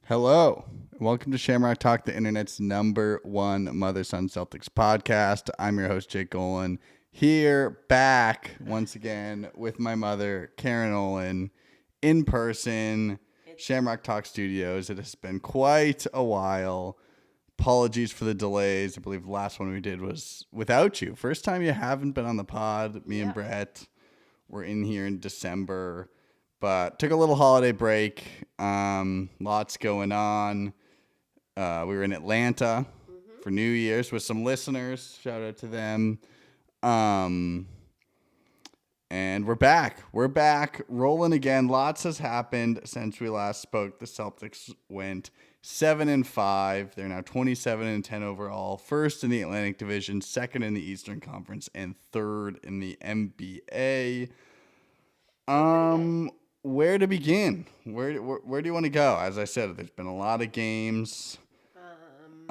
Hello. Welcome to Shamrock Talk, the internet's number one mother-son Celtics podcast. I'm your host, Jake Golan, here back once again with my mother, Karen Olin, in person, Shamrock Talk Studios. It has been quite a while. Apologies for the delays. I believe the last one we did was without you. First time you haven't been on the pod. Me and Brett were in here in December. But took a little holiday break. Lots going on. We were in Atlanta for New Year's with some listeners. Shout out to them. And we're back. We're back, rolling again. Lots has happened since we last spoke. The Celtics went 7-5. They're now 27-10 overall. First in the Atlantic Division, second in the Eastern Conference, and third in the NBA. Where to begin? Where do you want to go? As I said, there's been a lot of games.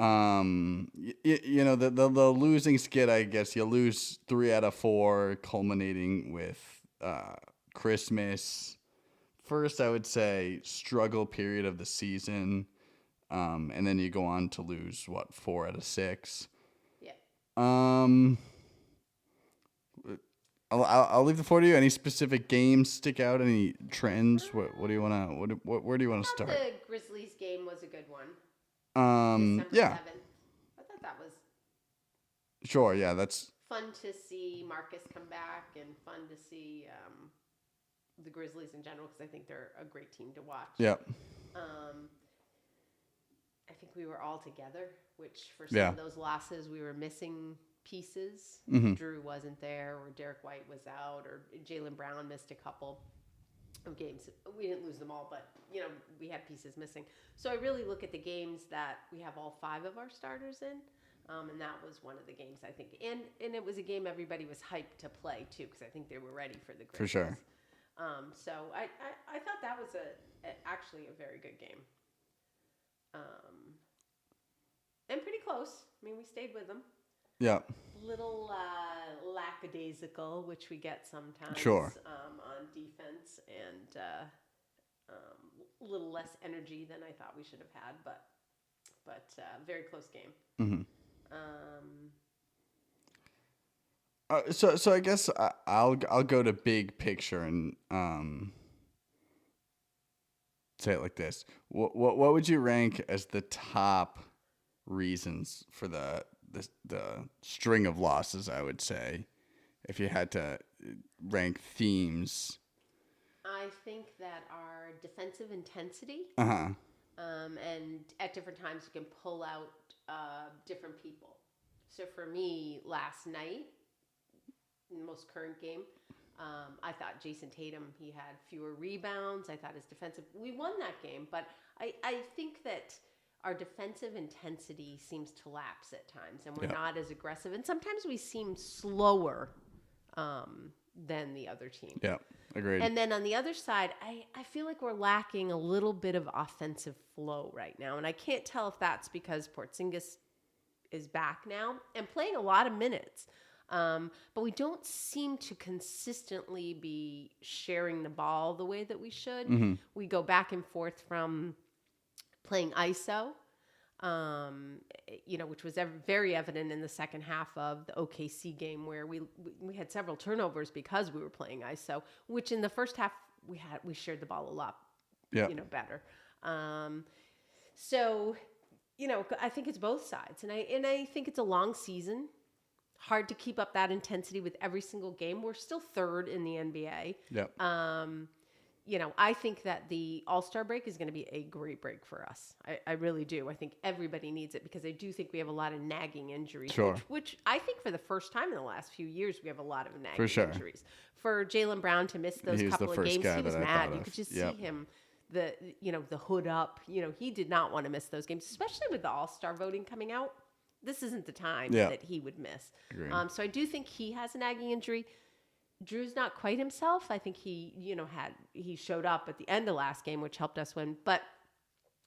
You know, the losing skid, I guess you lose 3 out of 4, culminating with Christmas. First, I would say struggle period of the season, and then you go on to lose 4 out of 6. Yeah. I'll leave the floor to you. Any specific games stick out? Any trends? What do you want to? Where do you want to start? The Grizzlies game was a good one. Yeah. 7. I thought that was Sure. Yeah, that's fun to see Marcus come back and fun to see the Grizzlies in general because I think they're a great team to watch. Yeah. I think we were all together, which for some of those losses we were missing pieces. Drew wasn't there, or Derek White was out, or Jaylen Brown missed a couple of games. We didn't lose them all, but you know we had pieces missing. So I really look at the games that we have all 5 of our starters in, and that was one of the games I think. And it was a game everybody was hyped to play too, because I think they were ready for the Grizzlies. For sure. So I thought that was actually a very good game. And pretty close. I mean, we stayed with them. Yeah. Little lackadaisical, which we get sometimes. Sure. On defense, and a little less energy than I thought we should have had, but very close game. So I guess I'll go to big picture and say it like this. What would you rank as the top reasons for the string of losses, I would say, if you had to rank themes? I think that our defensive intensity, Uh-huh. And at different times you can pull out different people. So for me, last night, in the most current game, I thought Jason Tatum, he had fewer rebounds. I thought his defensive, we won that game, but I think that our defensive intensity seems to lapse at times, and we're not as aggressive. And sometimes we seem slower than the other team. Yeah, agreed. And then on the other side, I feel like we're lacking a little bit of offensive flow right now. And I can't tell if that's because Porzingis is back now and playing a lot of minutes. But we don't seem to consistently be sharing the ball the way that we should. We go back and forth from playing ISO, which was very evident in the second half of the OKC game, where we had several turnovers because we were playing ISO, which in the first half we shared the ball a lot, better. So, I think it's both sides, and I think it's a long season. Hard to keep up that intensity with every single game. We're still third in the NBA. Yep. I think that the All-Star break is going to be a great break for us. I really do. I think everybody needs it because I do think we have a lot of nagging injuries. Sure. Which I think for the first time in the last few years, we have a lot of nagging injuries. For Jaylen Brown to miss those couple of games, he was mad. You could just see him, the hood up. He did not want to miss those games, especially with the All-Star voting coming out. This isn't the time that he would miss. So I do think he has a nagging injury. Drew's not quite himself. I think he showed up at the end of last game, which helped us win. But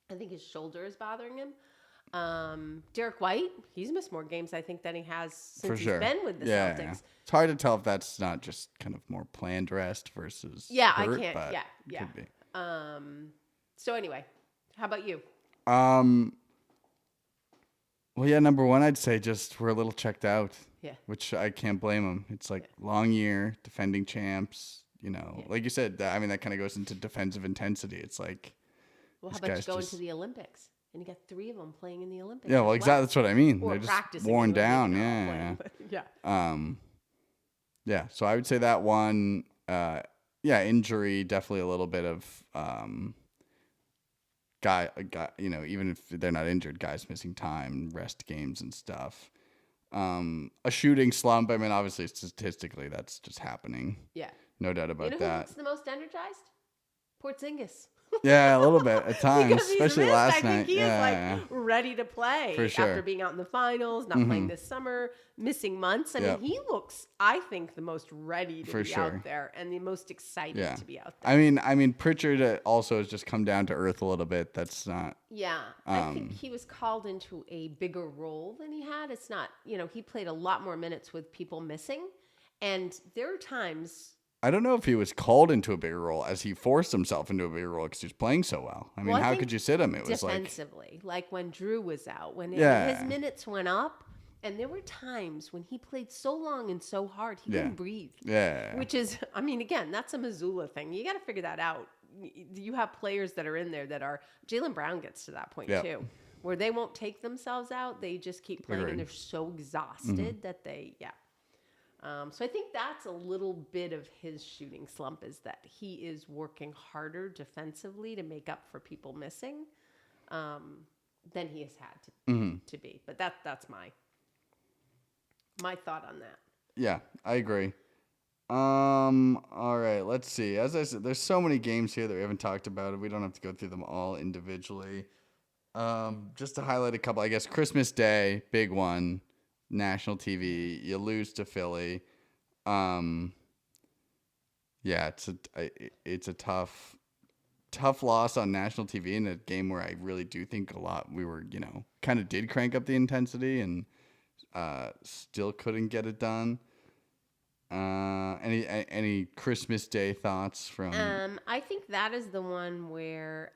I think his shoulder is bothering him. Derek White, he's missed more games, I think, than he has since he's been with the Celtics. Yeah. It's hard to tell if that's not just kind of more planned rest versus hurt, I can't. but Yeah. could be. So anyway, how about you? Well, yeah, number one, I'd say just we're a little checked out. Yeah. Which I can't blame them. It's like long year, defending champs. Like you said, that kind of goes into defensive intensity. It's like, well, how about you go into the Olympics and you got 3 of them playing in the Olympics? Yeah, well, exactly. That's what I mean. Or they're just worn down. Yeah. So I would say that one. Injury, definitely a little bit of guy. Even if they're not injured, guys missing time, rest games and stuff. A shooting slump. I mean, obviously, statistically, that's just happening. Yeah. No doubt about that. Who looks the most energized? Porzingis. Yeah, a little bit at times, especially last night. I think he is ready to play for sure. After being out in the finals, not playing this summer, missing months. I mean, he looks, I think, the most ready to be out there and the most excited to be out there. I mean, Pritchard also has just come down to earth a little bit. That's not. Yeah, I think he was called into a bigger role than he had. It's not, he played a lot more minutes with people missing, and there are times. I don't know if he was called into a bigger role as he forced himself into a bigger role because he was playing so well. I mean, how could you sit him? It was defensively, like when Drew was out, when his minutes went up, and there were times when he played so long and so hard he couldn't breathe. Yeah, which is, I mean, again, that's a Missoula thing. You got to figure that out. You have players that are in there that are. Jaylen Brown gets to that point too, where they won't take themselves out. They just keep playing, and they're so exhausted that they. So I think that's a little bit of his shooting slump is that he is working harder defensively to make up for people missing than he has had to be. But that's my thought on that. Yeah, I agree. All right, let's see. As I said, there's so many games here that we haven't talked about. We don't have to go through them all individually. Just to highlight a couple, I guess Christmas Day, big one. National TV, you lose to Philly. It's a tough loss on national TV in a game where I really do think we were, kind of did crank up the intensity and still couldn't get it done. Any Christmas Day thoughts from? I think that is the one where,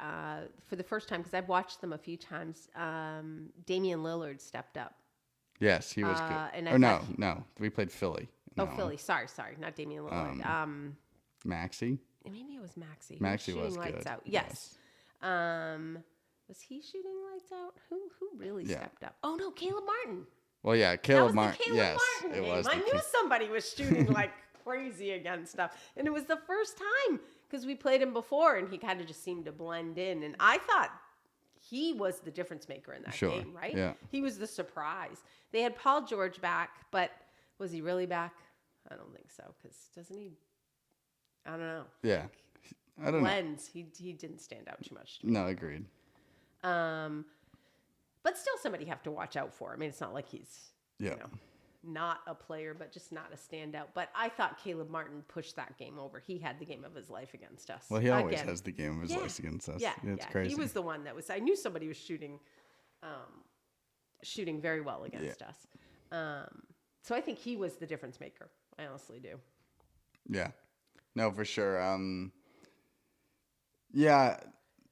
for the first time, because I've watched them a few times, Damian Lillard stepped up. Yes, he was good. No, we played Philly. Oh, Philly. Sorry, not Damian Lillard. Maxey. Maybe it was Maxey. Maxey was lights good. Out. Yes. Was he shooting lights out? Who really stepped up? Oh no, Caleb Martin. Well, yeah, Caleb Martin. Yes, Martin it was. I knew somebody was shooting like crazy against stuff, and it was the first time because we played him before, and he kind of just seemed to blend in, and I thought. He was the difference maker in that game, right? Yeah. He was the surprise. They had Paul George back, but was he really back? I don't think so, because doesn't he? I don't know. Yeah. I don't know. He didn't stand out too much to me. No, agreed. But still somebody you have to watch out for. I mean, it's not like he's, not a player, but just not a standout. But I thought Caleb Martin pushed that game over. He had the game of his life against us. Well, he always has the game of his life against us. Yeah, it's crazy. He was the one that was. I knew somebody was shooting very well against us. So I think he was the difference maker. I honestly do. Yeah, no, for sure.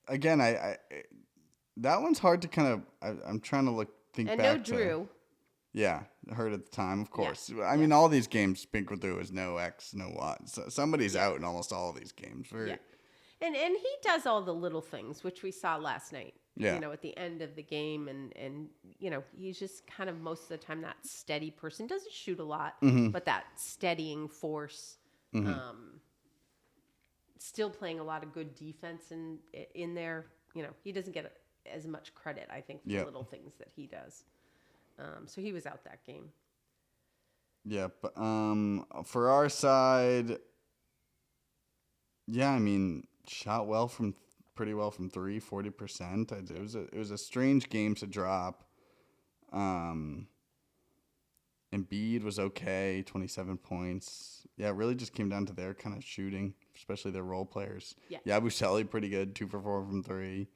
Again, I that one's hard to kind of. I'm trying to think back. And no Drew. Yeah, hurt at the time, of course. Yeah. I mean, all these games, Pinker through is no X, no Y. So somebody's out in almost all of these games. Yeah. And he does all the little things, which we saw last night. Yeah. At the end of the game, and he's just kind of most of the time that steady person. Doesn't shoot a lot, but that steadying force. Still playing a lot of good defense in there. He doesn't get as much credit, I think, for the little things that he does. So he was out that game. Yeah, but for our side, I mean, shot pretty well from 3, 40%. It was a strange game to drop. Embiid was okay, 27 points. Yeah, it really just came down to their kind of shooting, especially their role players. Yeah, Yabusele pretty good, 2 for 4 from 3.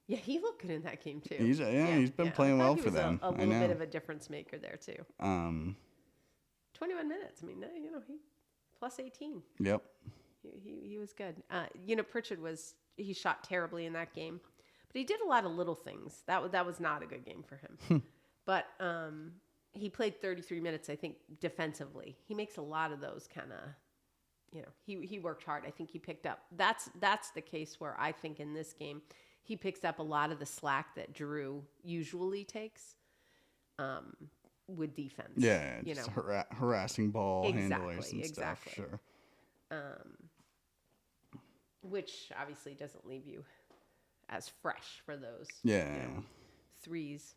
Yeah, he looked good in that game too. He's been playing well for them. A little bit of a difference maker there too. 21 minutes. I mean, he plus 18. Yep. He was good. Pritchard he shot terribly in that game, But he did a lot of little things. That was not a good game for him. But he played 33 minutes, I think, defensively. He makes a lot of those kind of, he worked hard. I think he picked up. That's the case where I think in this game he picks up a lot of the slack that Drew usually takes with defense. Yeah, just harassing ball handlers and stuff. Sure. Which obviously doesn't leave you as fresh for those threes.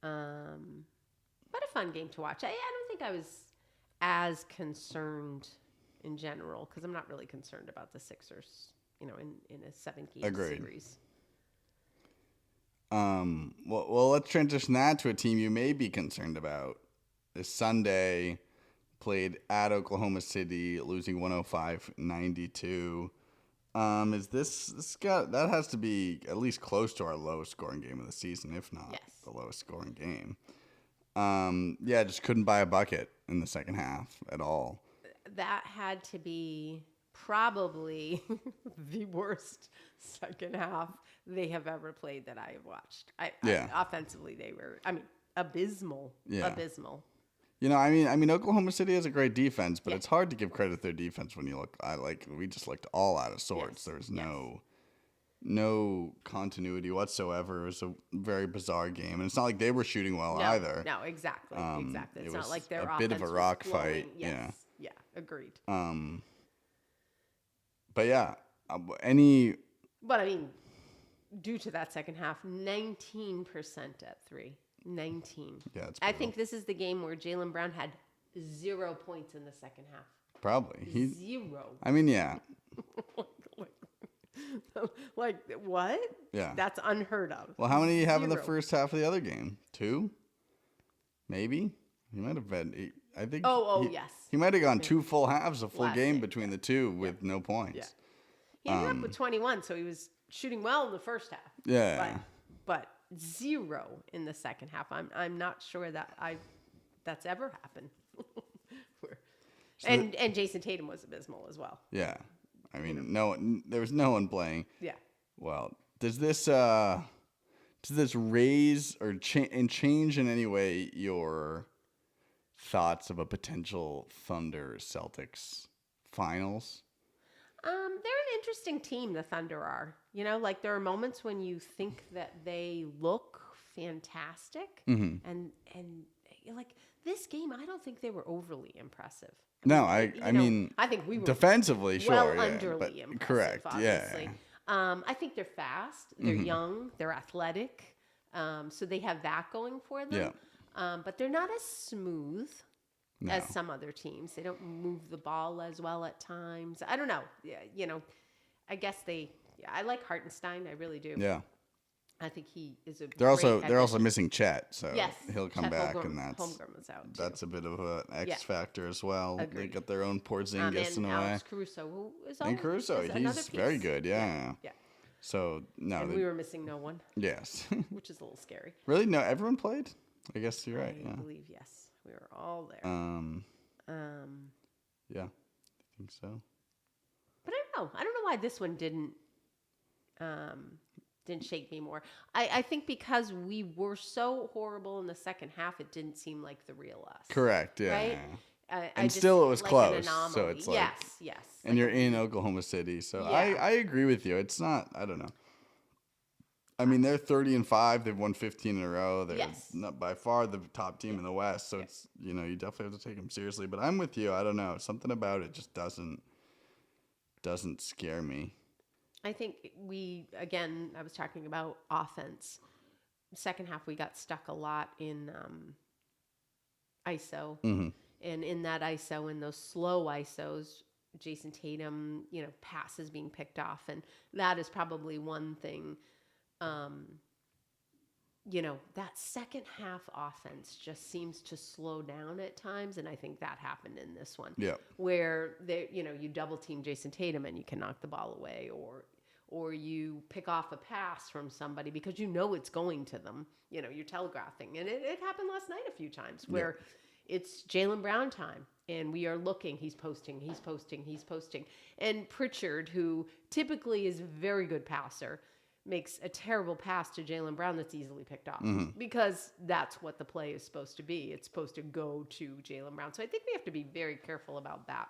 But a fun game to watch. I don't think I was as concerned in general because I'm not really concerned about the Sixers, in a 7-game series. Well, let's transition that to a team you may be concerned about. This Sunday played at Oklahoma City, losing 105-92. Is that has to be at least close to our lowest scoring game of the season, if not the lowest scoring game. Just couldn't buy a bucket in the second half at all. That had to be probably the worst second half they have ever played that I have watched. Offensively, they were, abysmal. Yeah. Abysmal. Oklahoma City has a great defense, but it's hard to give credit to their defense when you look. We just looked all out of sorts. There was no continuity whatsoever. It was a very bizarre game, and it's not like they were shooting well either. No, exactly. It's not like their a bit of a rock fight. Yes. Yeah, agreed. Due to that second half, 19% at 3. 19. Yeah, it's I think this is the game where Jaylen Brown had 0 points in the second half. Probably. 0. Like, what? Yeah. That's unheard of. Well, how many do you have in the first half of the other game? 2? Maybe? He might have been, I think. Yes. He might have gone 2 full halves, a full game between the two with no points. Yeah. He ended up with 21, so he was shooting well in the first half. Yeah. But 0 in the second half. I'm not sure that that's ever happened. And Jason Tatum was abysmal as well. Yeah. There was no one playing. Yeah. Well, does this raise or change in any way your thoughts of a potential Thunder Celtics finals? They're an interesting team, the Thunder are. There are moments when you think that they look fantastic, and this game, I don't think they were overly impressive. I think we were defensively underly impressive. Correct, obviously. I think they're fast, they're young, they're athletic, so they have that going for them. Yeah. But they're not as smooth. No. As some other teams. They don't move the ball as well at times. I don't know. Yeah, I guess I like Hartenstein. I really do. Yeah. I think he is a They're also missing Chet, so he'll come Chet back, Holmgren, and Holmgren was out too. That's a bit of an X factor as well. Agreed. They got their own Porzingis in a way. Alex Caruso, who is and Caruso, he's very good. Yeah. So and we were missing no one. Yes. Which is a little scary. Really? No, everyone played? I guess you're right. I believe yes. We were all there. Yeah, I think so. But I don't know why this one didn't shake me more. I think because we were so horrible in the second half, it didn't seem like the real us. Correct. Yeah. Right? And still, it was close. So it's like yes. And you're in Oklahoma City, so I agree with you. It's not. I don't know. They're 30-5. They've won 15 in a row. They're not by far the top team in the West. So it's you definitely have to take them seriously. But I'm with you. I don't know. Something about it just doesn't scare me. I think I was talking about offense. Second half, we got stuck a lot in ISO, and in that ISO, in those slow ISOs, Jason Tatum, passes being picked off, and that is probably one thing. That second half offense just seems to slow down at times, and I think that happened in this one. Yeah. Where you double team Jason Tatum and you can knock the ball away, or you pick off a pass from somebody because it's going to them. You're telegraphing, and it happened last night a few times where it's Jaylen Brown time, And we are looking, he's posting. And Pritchard, who typically is a very good passer, makes a terrible pass to Jaylen Brown that's easily picked off. Because that's what the play is supposed to be. It's supposed to go to Jaylen Brown. So I think we have to be very careful about that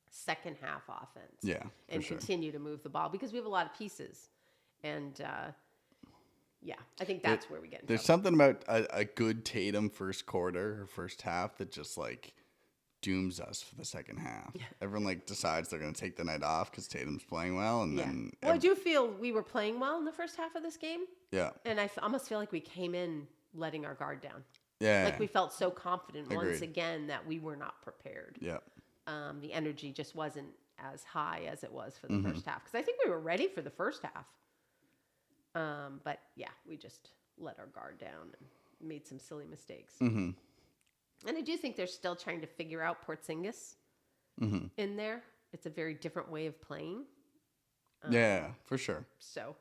second half offense. Yeah, and continue to move the ball because we have a lot of pieces. And I think that's where we get in There's trouble. something about a good Tatum first quarter or first half that just like dooms us for the second half. Everyone like decides they're going to take the night off because Tatum's playing well, and then. Well, I do feel we were playing well in the first half of this game. Yeah. And I almost feel like we came in letting our guard down. Yeah. Like we felt so confident once again that we were not prepared. Yeah. The energy just wasn't as high as it was for the first half because I think we were ready for the first half. But we just let our guard down and made some silly mistakes. And I do think they're still trying to figure out Porzingis in there. It's a very different way of playing. Yeah, for sure. So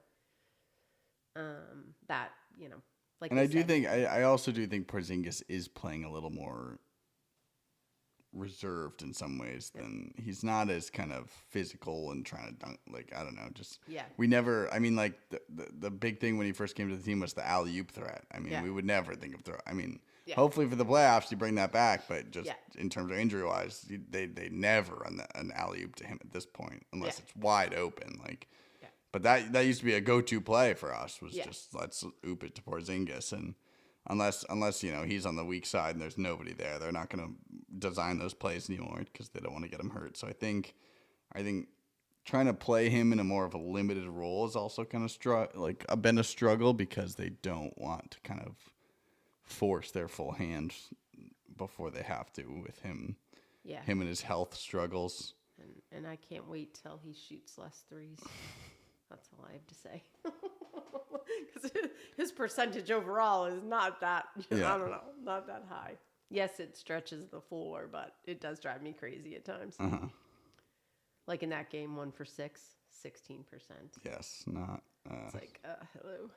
that, like. And I also do think Porzingis is playing a little more reserved in some ways than he's not as kind of physical and trying to dunk, like, I don't know, just we never, I mean, like the big thing when he first came to the team was the alley-oop threat. I mean, we would never think of hopefully for the playoffs you bring that back, but just in terms of injury wise, they never run an alley-oop to him at this point unless it's wide open, like. But that used to be a go-to play for us was just let's oop it to Porzingis, and unless he's on the weak side and there's nobody there, they're not going to design those plays anymore because they don't want to get him hurt. So I think trying to play him in a more of a limited role is also kind of been a struggle because they don't want to kind of force their full hand before they have to with him. Yeah. Him and his health struggles. And I can't wait till he shoots less threes. That's all I have to say. Because his percentage overall is not that, I don't know, not that high. Yes, it stretches the floor, but it does drive me crazy at times. Like in that game, 1 for 6, 16%. Yes, not. It's like, hello.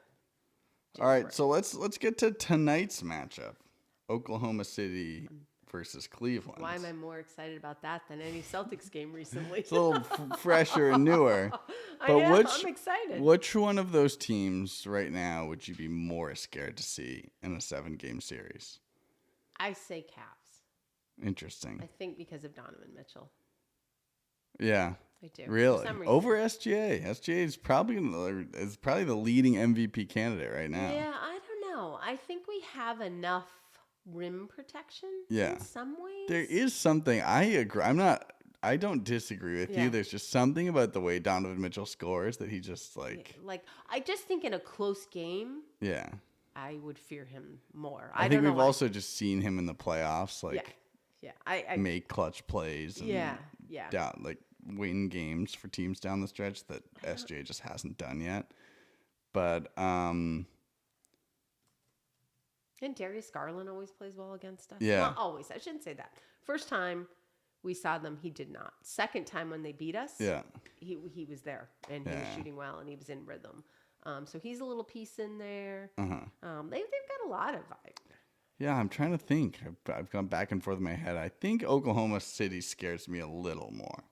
All right, so let's get to tonight's matchup. Oklahoma City versus Cleveland. Why am I more excited about that than any Celtics game recently? It's a little fresher and newer. But I'm excited. Which one of those teams right now would you be more scared to see in a 7-game series? I say Cavs. Interesting. I think because of Donovan Mitchell. Yeah. I do. Really? Over SGA. SGA is probably the leading MVP candidate right now. Yeah, I don't know. I think we have enough rim protection in some ways. There is something. I agree. I don't disagree with you. There's just something about the way Donovan Mitchell scores that he just like I just think in a close game. Yeah. I would fear him more. I think we've also just seen him in the playoffs I make clutch plays and win games for teams down the stretch that SJ just hasn't done yet. But and Darius Garland always plays well against us. Yeah. Not always. I shouldn't say that. First time we saw them, he did not. Second time when they beat us, he was there and he was shooting well and he was in rhythm. So he's a little piece in there. They've got a lot of vibe. Yeah, I'm trying to think. I've gone back and forth in my head. I think Oklahoma City scares me a little more.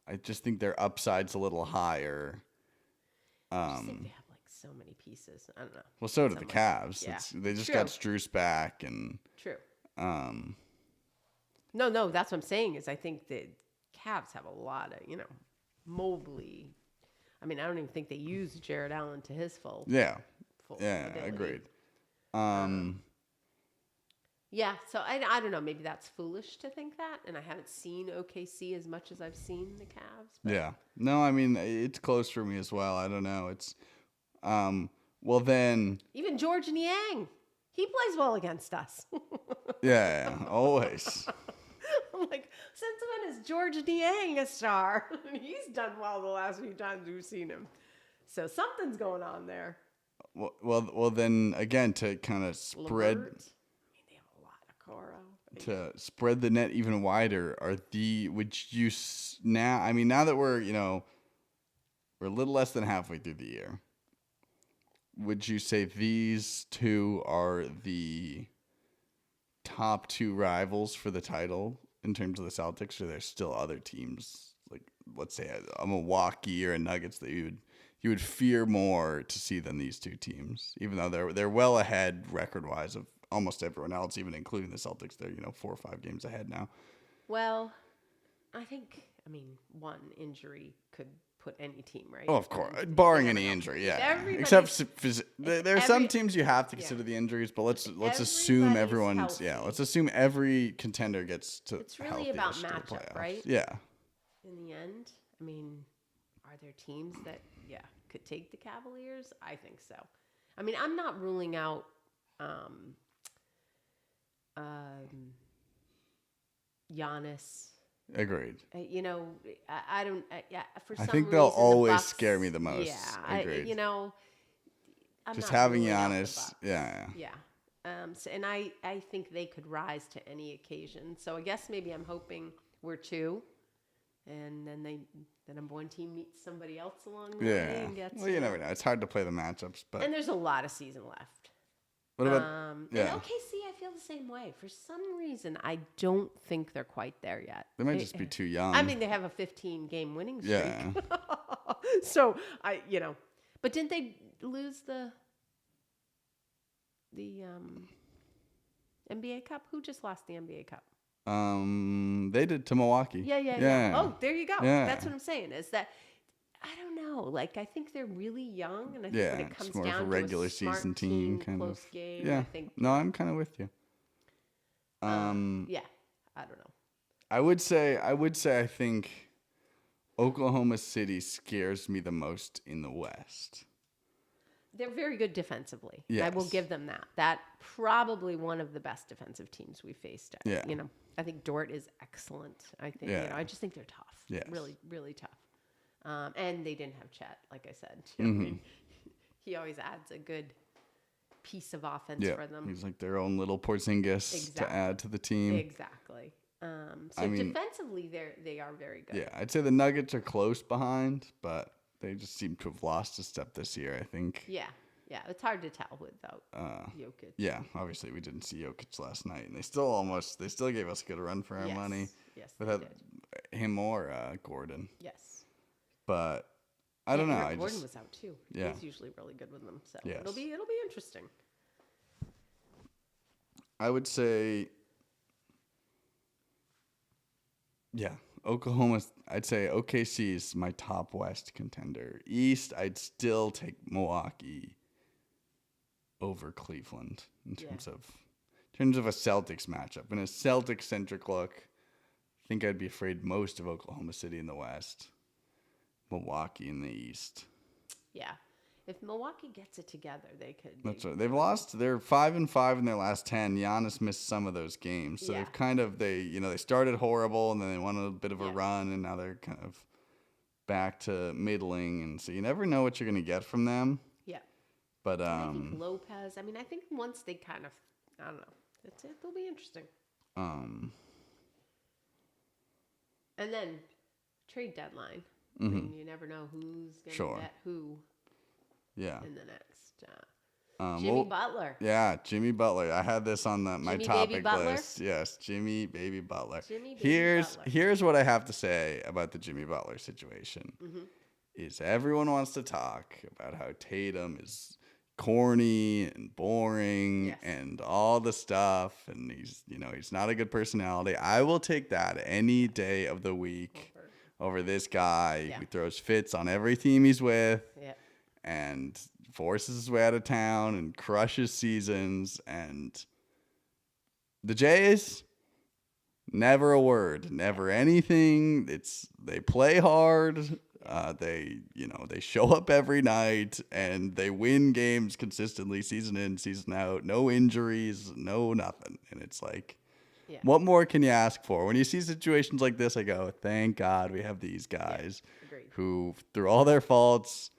I just think their upside's a little higher. I just think they have so many pieces. I don't know. Well, so do the Cavs. Yeah. They just got Strus back and. True. No, that's what I'm saying is I think the Cavs have a lot of, Mobley. I mean, I don't even think they use Jared Allen to his full. Yeah. Ability. Agreed. Yeah, so I don't know. Maybe that's foolish to think that, and I haven't seen OKC as much as I've seen the Cavs. But. Yeah. No, I mean, it's close for me as well. I don't know. It's, well then. Even George Niang, he plays well against us. Yeah, always. I'm like, since when is George Niang a star? He's done well the last few times we've seen him. So something's going on there. Well, then again, to kind of spread. LeVert. They have a lot of Coro. To spread the net even wider, now that we're a little less than halfway through the year, would you say these two are the top two rivals for the title in terms of the Celtics, or there's still other teams like, let's say, a Milwaukee or a Nuggets that you would fear more to see than these two teams, even though they're well ahead record wise of almost everyone else, even including the Celtics. They're 4 or 5 games ahead now. Well, I mean, one injury could put any team right. Oh, of course, barring any injury, yeah. Except there are some teams you have to consider the injuries, but let's assume everyone's healthy. Let's assume every contender gets to. It's really about matchup, right? Yeah. In the end, I mean, are there teams that could take the Cavaliers? I think so. I mean, I'm not ruling out Giannis. Agreed. I don't. For some I think they'll always scare me the most. Yeah. Agreed. I'm just not having Giannis. Yeah. So, and I think they could rise to any occasion. So I guess maybe I'm hoping we're 2, and then the number 1 team meets somebody else along the way. And gets you never know. It's hard to play the matchups, but and there's a lot of season left. What about And OKC, I feel the same way. For some reason, I don't think they're quite there yet. They might just be too young. I mean, they have a 15-game winning streak. Yeah. So but didn't they lose the NBA Cup? Who just lost the NBA Cup? They did to Milwaukee. Yeah. Oh, there you go. Yeah. That's what I'm saying. Is that I don't know. Like, I think they're really young, and I think when it comes down to a regular season team, kind close of game. Yeah. I think. No, I'm kind of with you. I don't know. I would say I think Oklahoma City scares me the most in the West. They're very good defensively. Yes. I will give them that. That probably one of the best defensive teams we faced. Yeah. I think Dort is excellent. I think I just think they're tough. Yes. Really, really tough. And they didn't have Chet, like I said. He always adds a good piece of offense for them. He's like their own little Porzingis to add to the team. Exactly. Defensively, they are very good. Yeah, I'd say the Nuggets are close behind, but they just seem to have lost a step this year, I think. Yeah, it's hard to tell without Jokic. Yeah, obviously we didn't see Jokic last night, and they still gave us a good run for our money. Yes, without him or Gordon. Yes. But I don't know. Gordon was out too. Yeah. He's usually really good with them, so it'll be interesting. I would say, Oklahoma. I'd say OKC is my top West contender. East, I'd still take Milwaukee over Cleveland in terms of a Celtics matchup. In a Celtics centric look, I think I'd be afraid most of Oklahoma City in the West. Milwaukee in the East. Yeah. If Milwaukee gets it together, they could. That's right. They've lost. They're 5-5 in their last 10. Giannis missed some of those games, so they've kind of they started horrible and then they went on a bit of a run, and now they're kind of back to middling, and so you never know what you're going to get from them. Yeah. But I think Lopez. I mean, I think once they kind of, I don't know. That's it. They'll be interesting. And then trade deadline. I mean, you never know who's going to get who. Yeah. In the next. Jimmy Butler. Yeah, Jimmy Butler. I had this on my topic list. Yes, Jimmy Baby Butler. Here's what I have to say about the Jimmy Butler situation. Is everyone wants to talk about how Tatum is corny and boring and all the stuff, and he's not a good personality. I will take that any day of the week over this guy who throws fits on every team he's with and forces his way out of town and crushes seasons. And the Jays, never a word, never anything. They play hard. They show up every night and they win games consistently, season in, season out. No injuries, no nothing. And it's like, what more can you ask for? When you see situations like this, I go, thank God we have these guys who, through all their faults,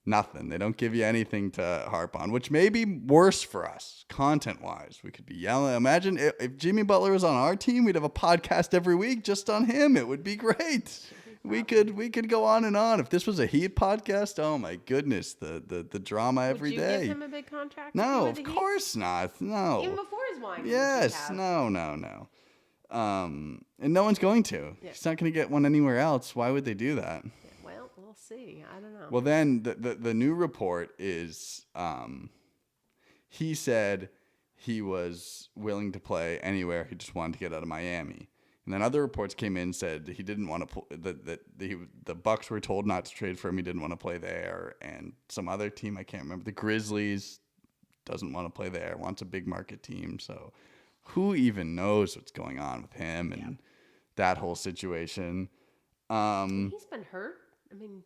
nothing. They don't give you anything to harp on, which may be worse for us content-wise. We could be yelling. Imagine if Jimmy Butler was on our team, we'd have a podcast every week just on him. It would be great. we could go on and on. If this was a Heat podcast, oh my goodness, the drama every day. Would you give him a big contract? No, of course not. No. Even before his wine. Yes, no. And no one's going to. Yeah. He's not going to get one anywhere else. Why would they do that? Yeah, well, we'll see. I don't know. Well, then the new report is he said he was willing to play anywhere. He just wanted to get out of Miami. And then other reports came in and said he didn't want to the Bucks were told not to trade for him. He didn't want to play there. And some other team, I can't remember, the Grizzlies, doesn't want to play there, wants a big market team. So who even knows what's going on with him and that whole situation? He's been hurt. I mean,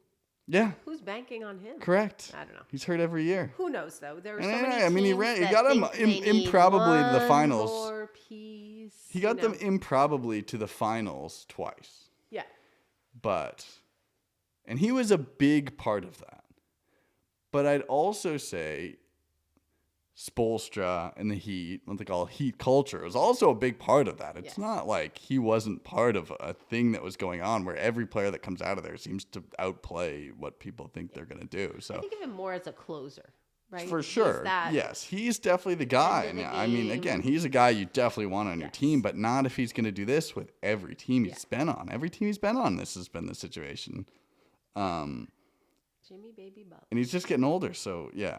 yeah. Who's banking on him? Correct. I don't know. He's hurt every year. Who knows though? There are so many teams he got him improbably to the finals. More piece, he got them improbably to the finals twice. Yeah. And he was a big part of that. But I'd also say Spoelstra and the Heat, what they call Heat culture, was also a big part of that. It's not like he wasn't part of a thing that was going on where every player that comes out of there seems to outplay what people think they're going to do. So I think of him more as a closer, right? For sure. Yes, he's definitely the guy. I mean, again, he's a guy you definitely want on your team, but not if he's going to do this with every team he's been on. Every team he's been on, this has been the situation. Jimmy Baby Butler. And he's just getting older, so yeah.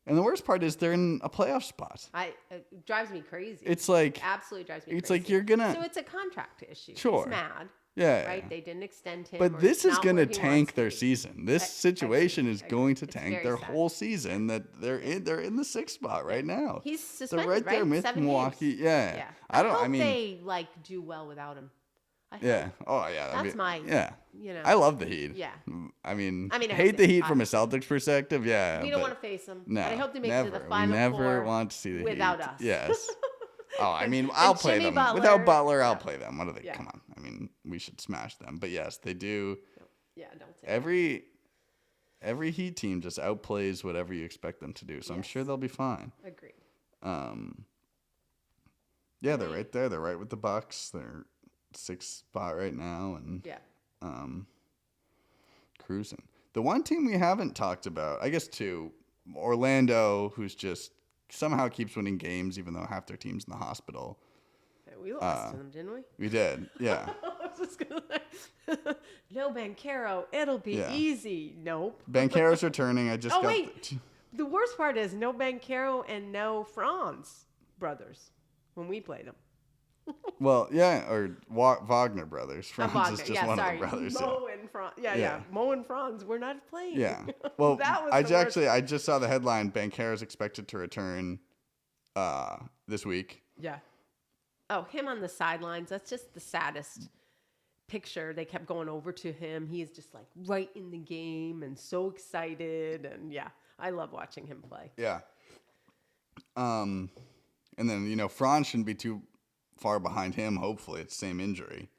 And the worst part is they're in a playoff spot. It drives me crazy. It's like absolutely drives me crazy. It's like you're gonna. So it's a contract issue. Sure. He's mad. Yeah. Right. They didn't extend him. But this is gonna tank their season. This situation is going to tank their whole season. That they're in the 6th spot right now. He's suspended. They're right there with Milwaukee. Yeah. I hope they do well without him. Oh yeah. That's my. Yeah. You know. I love the Heat. Yeah. I mean hate the Heat from a Celtics perspective. Yeah. We don't want to face them. No. But I hope they make it to the final four. We never want to see the Heat without us. Yes. Oh, I mean, I'll play them. Without Butler, I'll play them. What are they? Yeah. Come on. I mean, we should smash them. But yes, they do. Yeah, don't say every Heat team just outplays whatever you expect them to do. So I'm sure they'll be fine. Agreed. Yeah, they're right there. They're right with the Bucks. They're 6th spot right now, and cruising. The one team we haven't talked about, I guess, two, Orlando, who's just somehow keeps winning games even though half their team's in the hospital. We lost to them, didn't we? We did, yeah. I was just gonna no Banchero, it'll be easy. Nope. Banchero's returning. I just the worst part is no Banchero and no Franz brothers when we played them. Well, yeah, or Wagner brothers. Franz is just one of the brothers. Mo and Franz. Yeah. Mo and Franz, we're not playing. Yeah. Well, I just saw the headline. Banchero is expected to return this week. Yeah. Oh, him on the sidelines. That's just the saddest picture. They kept going over to him. He is just like right in the game and so excited. And yeah, I love watching him play. Yeah. And then, Franz shouldn't be too far behind him. Hopefully it's the same injury.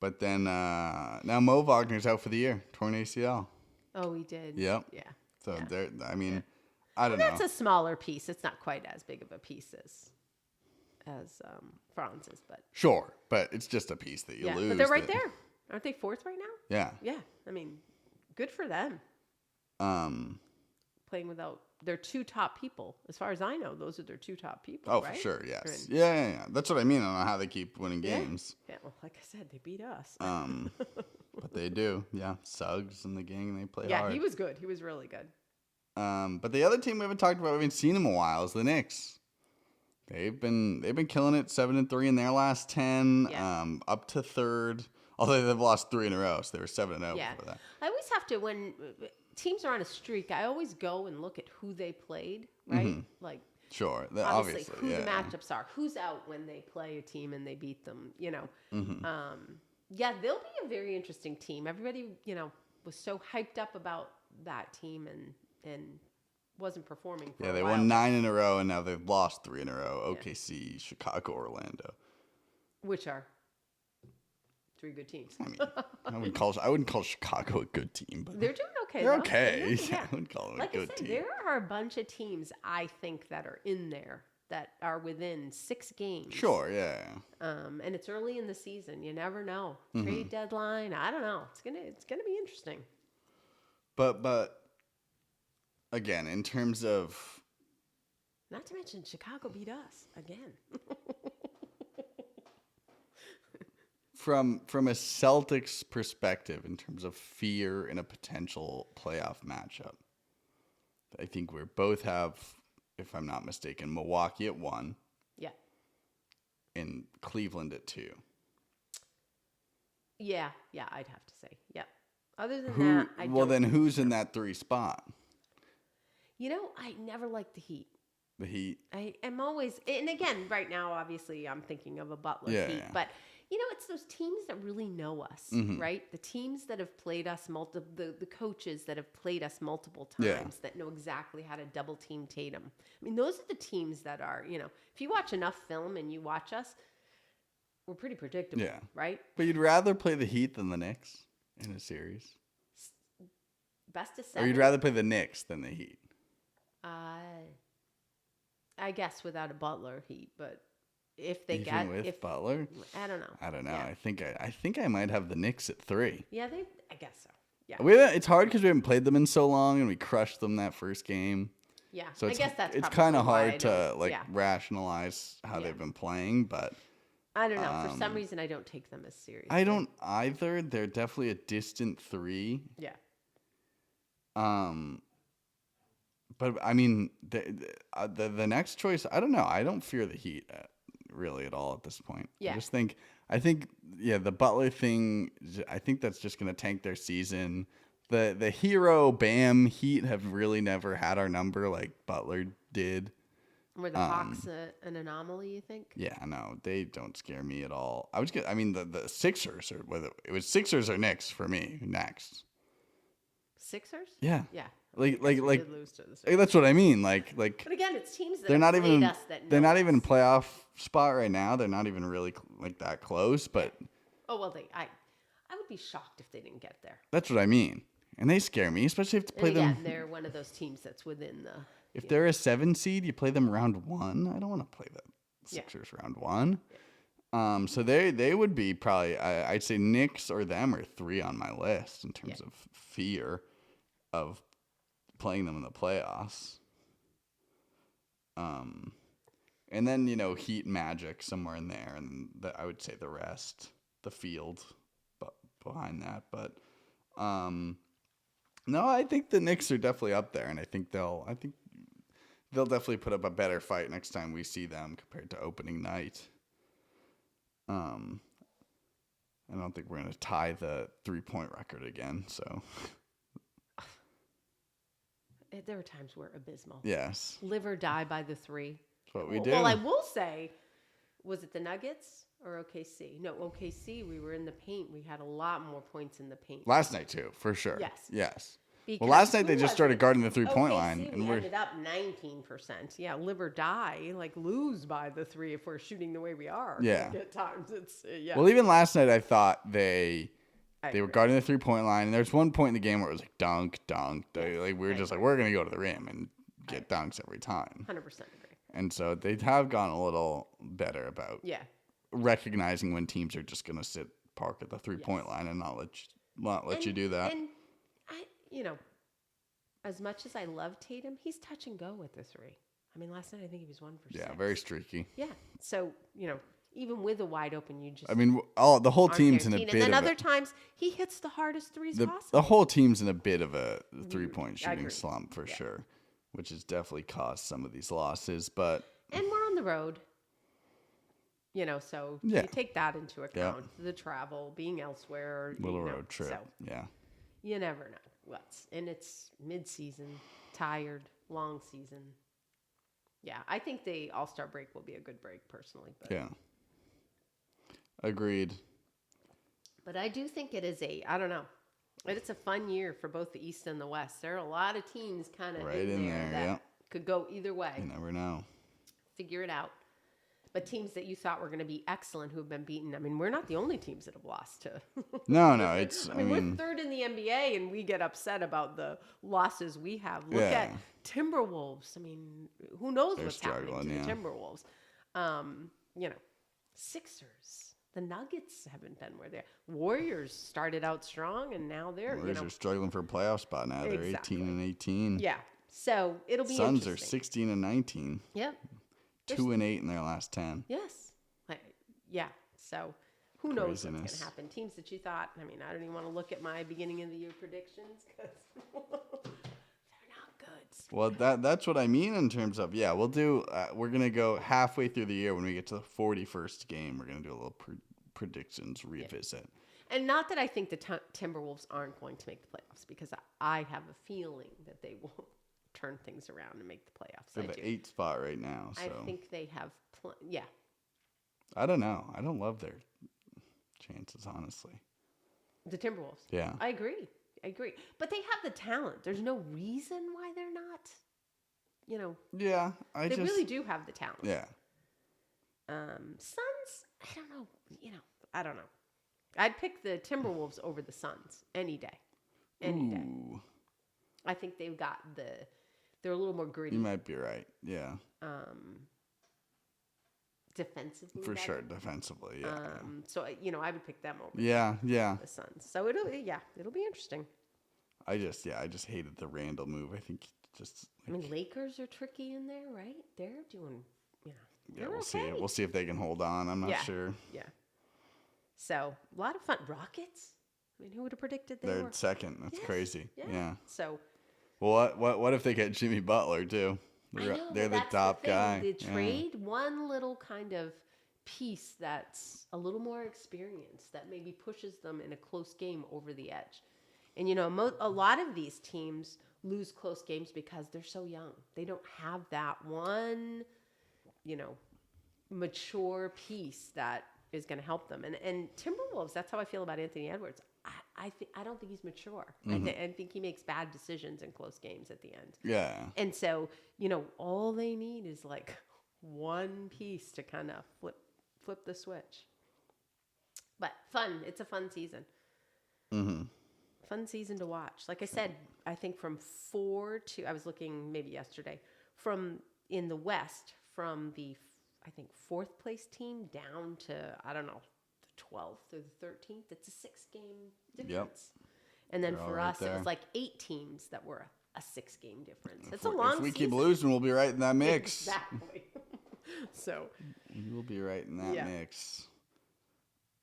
But then now Mo Wagner's out for the year. Torn ACL. Oh, he did. Yep. Yeah. So I don't know. That's a smaller piece. It's not quite as big of a piece as Franz's, but sure, but it's just a piece that you lose. But they're right there. Aren't they 4th right now? Yeah. Yeah. I mean, good for them. Playing without their 2 top people. As far as I know, those are their 2 top people. Oh, right? For sure, yes. Yeah. That's what I mean. I don't know how they keep winning games. Yeah, well, like I said, they beat us. But they do. Yeah. Suggs and the gang, they play hard. Yeah, he was good. He was really good. But the other team we haven't talked about, we haven't seen in a while, is the Knicks. They've been killing it, 7-3 in their last 10, up to 3rd. Although they've lost 3 in a row, so they were 7-0 before that. I always have to, when teams are on a streak, I always go and look at who they played, right? Mm-hmm. Like, sure, obviously who the matchups are, who's out when they play a team and they beat them. Mm-hmm. They'll be a very interesting team. Everybody, was so hyped up about that team and wasn't performing for a while. They won 9 in a row, and now they've lost 3 in a row. OKC, Chicago, Orlando. Which are 3 good teams. I mean, I wouldn't call Chicago a good team, but they're doing okay. They're okay. I wouldn't call them like a good team. There are a bunch of teams I think that are in there that are within 6 games. Sure, yeah. And it's early in the season. You never know. Trade deadline. I don't know. It's gonna be interesting. But again, in terms of, not to mention Chicago beat us again. From a Celtics perspective, in terms of fear in a potential playoff matchup, I think we both have, if I'm not mistaken, Milwaukee at 1. Yeah. And Cleveland at 2. Yeah, I'd have to say. Yeah. Other than that, I don't. Well, then who's in that 3 spot? I never liked the Heat. The Heat. I am always, and again, right now, obviously, I'm thinking of a Butler Heat, yeah. but it's those teams that really know us, right? The teams that have played us the coaches that have played us multiple times that know exactly how to double team Tatum. I mean, those are the teams that are, if you watch enough film and you watch us, we're pretty predictable, right? But you'd rather play the Heat than the Knicks in a series? Best of 7? Or you'd rather play the Knicks than the Heat? I guess without a Butler Heat, but if they Even with Butler, I don't know. I don't know. Yeah. I think I might have the Knicks at 3. Yeah, I guess so. Yeah. It's hard because we haven't played them in so long, and we crushed them that first game. Yeah. So I guess that's it's kind of hard to rationalize how they've been playing, but I don't know. For some reason, I don't take them as serious. I don't either. They're definitely a distant 3. Yeah. But I mean, the next choice, I don't know. I don't fear the Heat really at all at this point. Yeah. I think the Butler thing, I think that's just going to tank their season. The Hero Bam Heat have really never had our number like Butler did. Were the Hawks an anomaly, you think? Yeah, no, they don't scare me at all. The Sixers, or whether it was Sixers or Knicks for me next. Sixers? Yeah. Yeah. Like lose to the that's what I mean. But again, it's teams that they're not even us that they're not us. even playoff spot right now. They're not even really that close. But I would be shocked if they didn't get there. That's what I mean, and they scare me, especially if to play them. They're one of those teams that's within the. If they're a 7 seed, you play them round 1. I don't want to play the Sixers round 1. Yeah. So they would be probably I'd say Knicks or them are 3 on my list in terms of fear of playing them in the playoffs. And then, Heat, Magic somewhere in there, and I would say the rest, the field behind that. But no, I think the Knicks are definitely up there, and I think they'll definitely put up a better fight next time we see them compared to opening night. I don't think we're going to tie the 3-point record again, so. There are times we're abysmal. Yes. Live or die by the 3. That's what we do. Well, I will say, was it the Nuggets or OKC? No, OKC, we were in the paint. We had a lot more points in the paint. Last night, too, for sure. Yes. Well, last night they just started guarding the 3-point line. And we ended up 19%. Yeah, live or die, lose by the 3 if we're shooting the way we are. Yeah. At times, it's, Well, even last night I thought they were guarding the 3-point line, and there's one point in the game where it was dunk. We were just we're going to go to the rim and get dunks every time. 100% agree. And so they have gone a little better about recognizing when teams are just going to park at the 3-point line and not let you do that. And as much as I love Tatum, he's touch and go with the 3. I mean, last night I think he was 1 for 6. Yeah, very streaky. Yeah. So, even with a wide open, you just. I mean, the whole team's in a bit of. And then other times he hits the hardest 3s possible. The whole team's in a bit of a 3-point shooting slump for sure, which has definitely caused some of these losses. But and we're on the road. So you take that into account. Yeah. The travel, being elsewhere. Little road trip. So yeah. You never know and it's mid-season, tired, long season. Yeah, I think the All-Star break will be a good break, personally. But. Yeah. Agreed. But I do think it is I don't know. It's a fun year for both the East and the West. There are a lot of teams kind of right in there that could go either way. You never know. Figure it out. But teams that you thought were going to be excellent who have been beaten. I mean, we're not the only teams that have lost to. No, it's. I mean, we're third in the NBA, and we get upset about the losses we have. Look at Timberwolves. I mean, who knows what's happening to the Timberwolves? Sixers. The Nuggets haven't been where they're. Warriors started out strong, and now they're. Warriors are struggling for a playoff spot now. They're 18-18. Yeah. So it'll be Suns interesting. are 16-19. Yep. 2-8 in their last 10. Yes. So who knows what's going to happen? Teams that you thought, I mean, I don't even want to look at my beginning of the year predictions because they're not good. Well, that's what I mean in terms of, we'll do, we're going to go halfway through the year when we get to the 41st game. We're going to do a little predictions revisit. Yeah. And not that I think the Timberwolves aren't going to make the playoffs because I have a feeling that they will turn things around and make the playoffs. They have an 8th spot right now. So. I think they have, I don't know. I don't love their chances, honestly. The Timberwolves. Yeah. I agree. But they have the talent. There's no reason why they're not, Yeah. They really do have the talent. Yeah. Suns, I don't know. I'd pick the Timberwolves over the Suns any day. Any day. I think they've got they're a little more gritty. You might be right. Yeah. Defensively. For sure, defensively, yeah. So, I would pick them over the Suns. So it'll be interesting. I just hated the Randall move. I think Lakers are tricky in there, right? They're doing, Yeah, we'll see. We'll see if they can hold on. I'm not sure. Yeah. So, a lot of fun. Rockets? I mean, who would have predicted they're second? That's crazy. Yeah. So. Well, what if they get Jimmy Butler too? They're the top guy. The trade, one little kind of piece that's a little more experienced that maybe pushes them in a close game over the edge. And, a lot of these teams lose close games because they're so young. They don't have that one, mature piece that is going to help them. And Timberwolves, that's how I feel about Anthony Edwards. I don't think he's mature. Mm-hmm. I think he makes bad decisions in close games at the end. Yeah. And so, all they need is like one piece to kind of flip the switch. But fun. It's a fun season. Mm-hmm. Fun season to watch. Like I said, I think from 4 to, I was looking maybe yesterday, in the West, from the, I think, 4th place team down to, I don't know, 12th or the 13th. It's a 6-game difference. Yep. And then for us, it was like 8 teams that were a 6-game difference. It's a long season. If we keep losing, we'll be right in that mix. Exactly. So. We'll be right in that mix.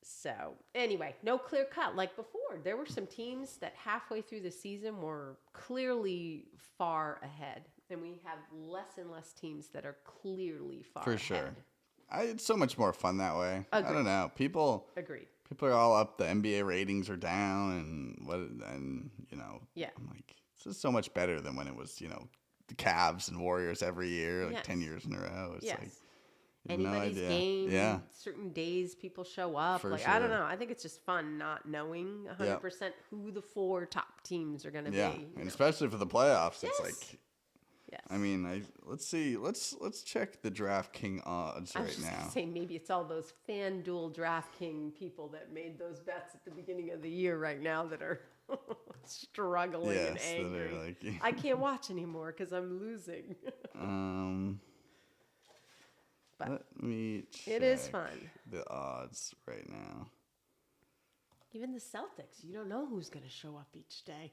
So, anyway, no clear cut. Like before, there were some teams that halfway through the season were clearly far ahead. And we have less and less teams that are clearly far ahead. For sure. It's so much more fun that way. Agreed. I don't know. People are all up. The NBA ratings are down, and Yeah. I'm like, this is so much better than when it was, the Cavs and Warriors every year, 10 years in a row. It's like anybody's game. Certain days people show up. For like sure. I don't know. I think it's just fun not knowing 100% who the 4 top teams are going to be. Yeah, and especially for the playoffs, it's like. Yes. I mean, let's see. Let's check the DraftKings odds right now. I was just gonna say maybe it's all those FanDuel DraftKings people that made those bets at the beginning of the year right now that are struggling and angry. I can't watch anymore because I'm losing. But let me check it is fun. The odds right now. Even the Celtics, you don't know who's going to show up each day.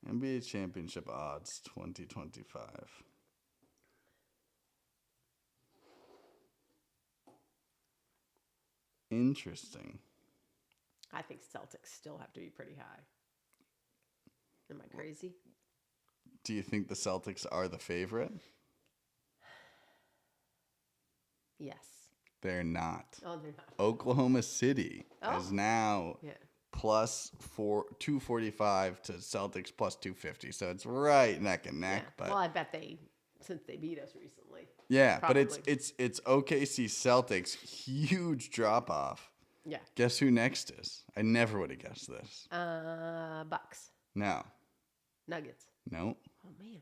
NBA Championship odds 2025. Interesting. I think Celtics still have to be pretty high. Am I crazy? Do you think the Celtics are the favorite? Yes. They're not. Oh, they're not. Oklahoma City is now plus 245 to Celtics plus 250. So it's right neck and neck. Yeah. But I bet since they beat us recently. Yeah, probably. But it's OKC Celtics, huge drop off. Yeah. Guess who next is? I never would have guessed this. Bucks. No. Nuggets. No. Oh man.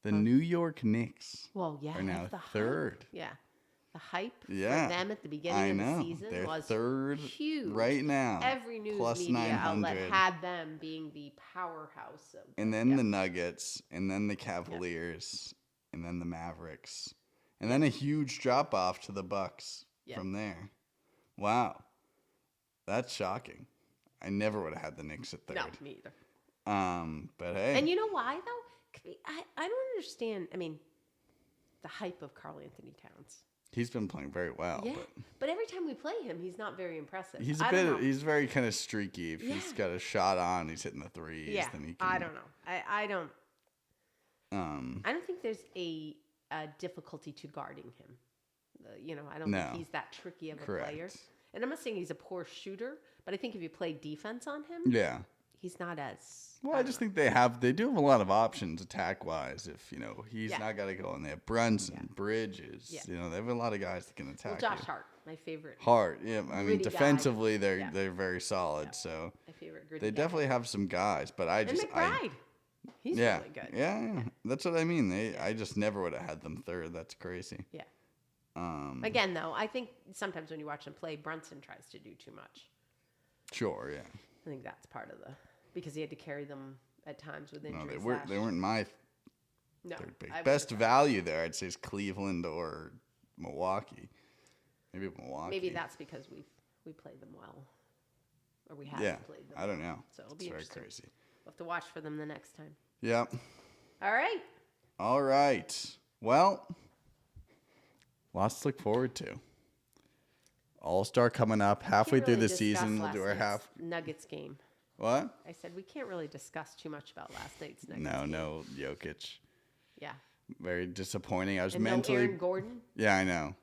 The New York Knicks are now third. Yeah. The hype for them at the beginning of the season was third huge. Right now. Every news plus media 900. Outlet had them being the powerhouse. And then the Nuggets, and then the Cavaliers, and then the Mavericks. And then a huge drop-off to the Bucks from there. Wow. That's shocking. I never would have had the Knicks at third. No, me either. But hey. And you know why, though? I don't understand. I mean, the hype of Karl Anthony Towns. He's been playing very well. Yeah, but every time we play him, he's not very impressive. He's very kind of streaky. If he's got a shot on, he's hitting the threes. Yeah, then he can, I don't know. I don't think there's a difficulty to guarding him. I don't think he's that tricky of a player. And I'm not saying he's a poor shooter, but I think if you play defense on him, he's not as. Well, I just think they do have a lot of options attack wise. If he's not got to go, and they have Brunson, Bridges. They have a lot of guys that can attack. Well, Josh Hart, my favorite. Hart, yeah. I mean, defensively they're very solid. So my favorite. They definitely have some guys, but and McBride. He's really good. Yeah, that's what I mean. I just never would have had them third. That's crazy. Yeah. Again, though, I think sometimes when you watch him play, Brunson tries to do too much. Sure, yeah. I think that's part of because he had to carry them at times with injuries. No, they weren't my third pick. Best value there, I'd say, is Cleveland or Milwaukee. Maybe Milwaukee. Maybe that's because we played them well, or we haven't played them. I don't know. So it'll be interesting. Very crazy. We'll have to watch for them the next time. Yep. All right. Well, lots to look forward to. All-Star coming up halfway through the season. We'll do our Nuggets game. What? I said we can't really discuss too much about last night's Nuggets game. No, Jokic. Yeah. Very disappointing. I was and mentally. No Aaron Gordon. Yeah, I know.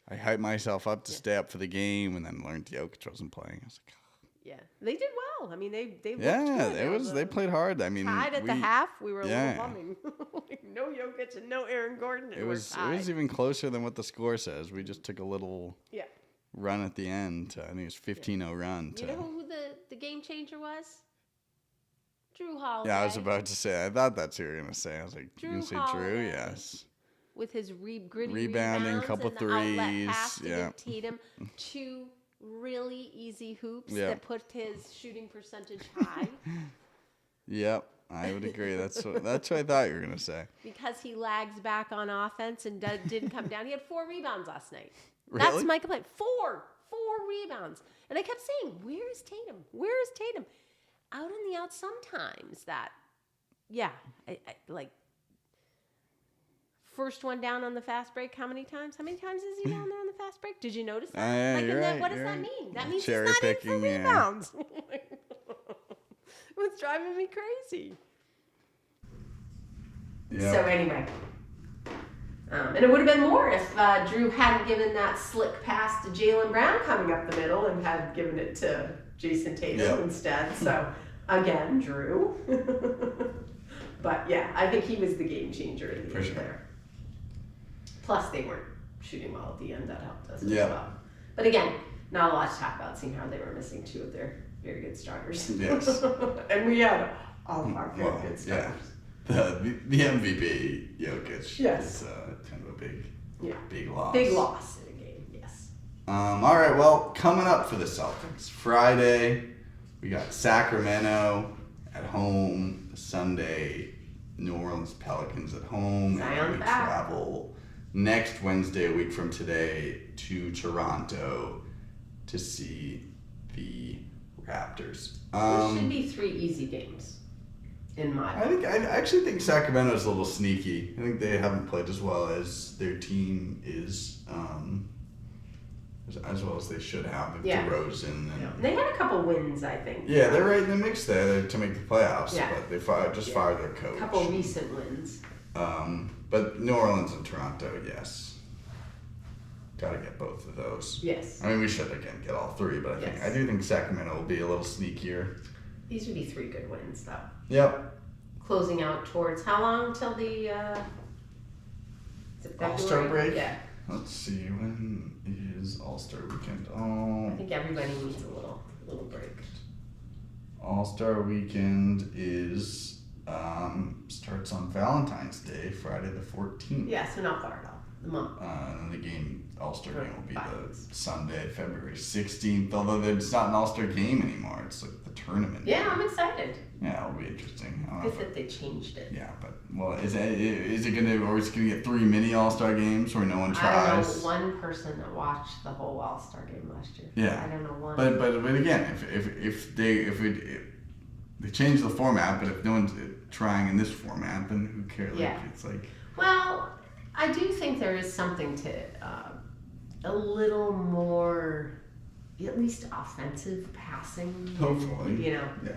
I hyped myself up to stay up for the game, and then learned Jokic wasn't playing. I was like, oh. Yeah, they did well. I mean, they looked good. They played hard. I mean, tied at the half. We were a little humming. No Jokic and no Aaron Gordon. It was even closer than what the score says. We just took a little run at the end. I think it was 15-0 run. You know who the game changer was? Drew Holiday. Yeah, I was about to say. I thought that's who you were going to say. I was like, you going to say Drew? Yes. With his gritty rebounding, couple and threes. The pass to give Tatum 2 really easy hoops that put his shooting percentage high. Yep, I would agree. That's what I thought you were going to say. Because he lags back on offense and didn't come down. He had 4 rebounds last night. Really? That's my complaint. 4 rebounds. And I kept saying, where is Tatum? Where is Tatum? Out on the out sometimes that, I like, first one down on the fast break, how many times? How many times is he down there on the fast break? Did you notice that? What does that mean? That means he's not in for rebounds. It was driving me crazy. Yeah. So anyway. And it would have been more if Drew hadn't given that slick pass to Jaylen Brown coming up the middle and had given it to Jason Tatum instead. So, again, Drew. But, I think he was the game changer in the end there. Plus, they weren't shooting well at the end. That helped us as well. But, again, not a lot to talk about, seeing how they were missing 2 of their very good starters. Yes. And we had all of our very good starters. Yeah. The MVP, Jokic, is kind of a big loss. Big loss in a game, yes. All right, well, coming up for the Celtics, Friday, we got Sacramento at home. Sunday, New Orleans Pelicans at home. And we travel next Wednesday, a week from today, to Toronto to see the Raptors. There should be 3 easy games. I actually think Sacramento is a little sneaky. I think they haven't played as well as their team is, as well as they should have with DeRozan. And they had a couple wins, I think. Yeah, they're right in the mix there to make the playoffs. Yeah. But they fired their coach. A couple recent wins. But New Orleans and Toronto, yes. Got to get both of those. Yes. I mean, we should again get all 3, but I do think Sacramento will be a little sneakier. These would be 3 good wins, though. Yep. Closing out towards how long till the All-Star break? Yeah. Let's see, when is All-Star weekend? I think everybody needs a little break. All-Star weekend is starts on Valentine's Valentine's Day, Friday the 14th. Yeah, so not far at all. The month. And the All-Star game will be the Sunday, February 16th. Although it's not an All-Star game anymore. It's like the tournament. Yeah, I'm excited. Yeah, it'll be interesting. Good that they changed it. Yeah, but is it gonna get 3 mini All-Star games where no one tries? I don't know one person that watched the whole All-Star game last year. Yeah, I don't know one. But again, if they change the format, but if no one's trying in this format, then who cares? Yeah. It's like. Well, I do think there is something to a little more, at least offensive passing. Hopefully. You know. Yeah.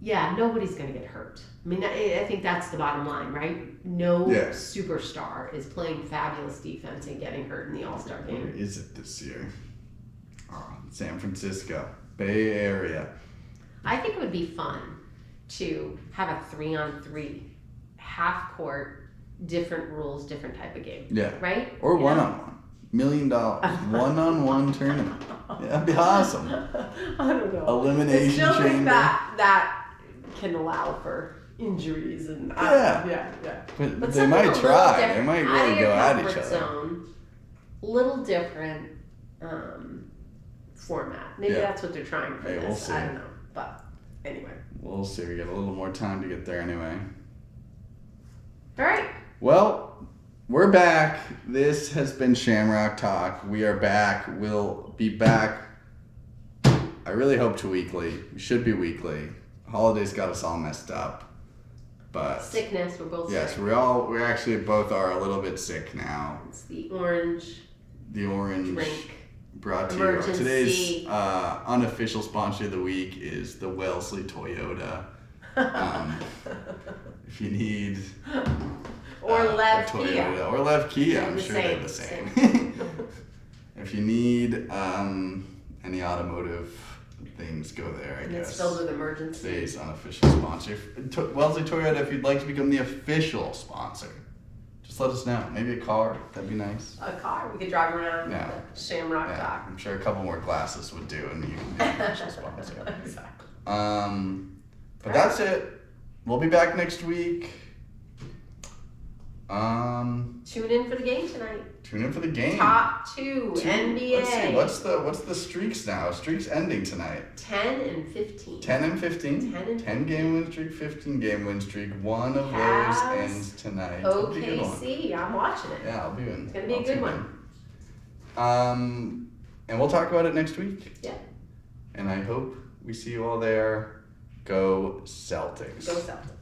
Yeah, nobody's going to get hurt. I mean, I think that's the bottom line, right? No superstar is playing fabulous defense and getting hurt in the All-Star game. Where is it this year? Oh, San Francisco, Bay Area. I think it would be fun to have a 3-on-3, half court, different rules, different type of game. Yeah. Right? Or one-on-one. $1 million one-on-one tournament. Yeah, that'd be awesome. I don't know. Elimination chamber. I still think that can allow for injuries and yeah. But they might try. They might really go at each other. Zone, little different format. Maybe that's what they're trying for this. We'll see. I don't know. But anyway. We'll see. We got a little more time to get there anyway. All right. Well, we're back. This has been Shamrock Talk. We are back. We'll be back. I really hope to weekly. We should be weekly. Holidays got us all messed up, but sickness. We're both sick. Yes, we actually both are a little bit sick now. It's the orange drink. Brought to you. Today's unofficial sponsor of the week is the Wellesley Toyota. If you need or Lev Kia or Lev Kia, I'm sure they're the same. If you need any automotive things, go there, I guess. It's filled with emergency. Today's unofficial sponsor. Wellesley Toyota, if you'd like to become the official sponsor, just let us know. Maybe a car, that'd be nice. A car, we could drive around with the Shamrock Talk. I'm sure a couple more glasses would do, and you can be the official sponsor. Exactly. But that's it. We'll be back next week. Tune in for the game tonight. Tune in for the game. Top 2 NBA. Let's see. What's the streaks now? Streaks ending tonight. 10 and 15. 10 and 15. 10 game win streak, 15 game win streak. One of those ends tonight. OKC. I'm watching it. Yeah, I'll be in. It's gonna be a good one. And we'll talk about it next week. Yeah. And I hope we see you all there. Go Celtics. Go Celtics.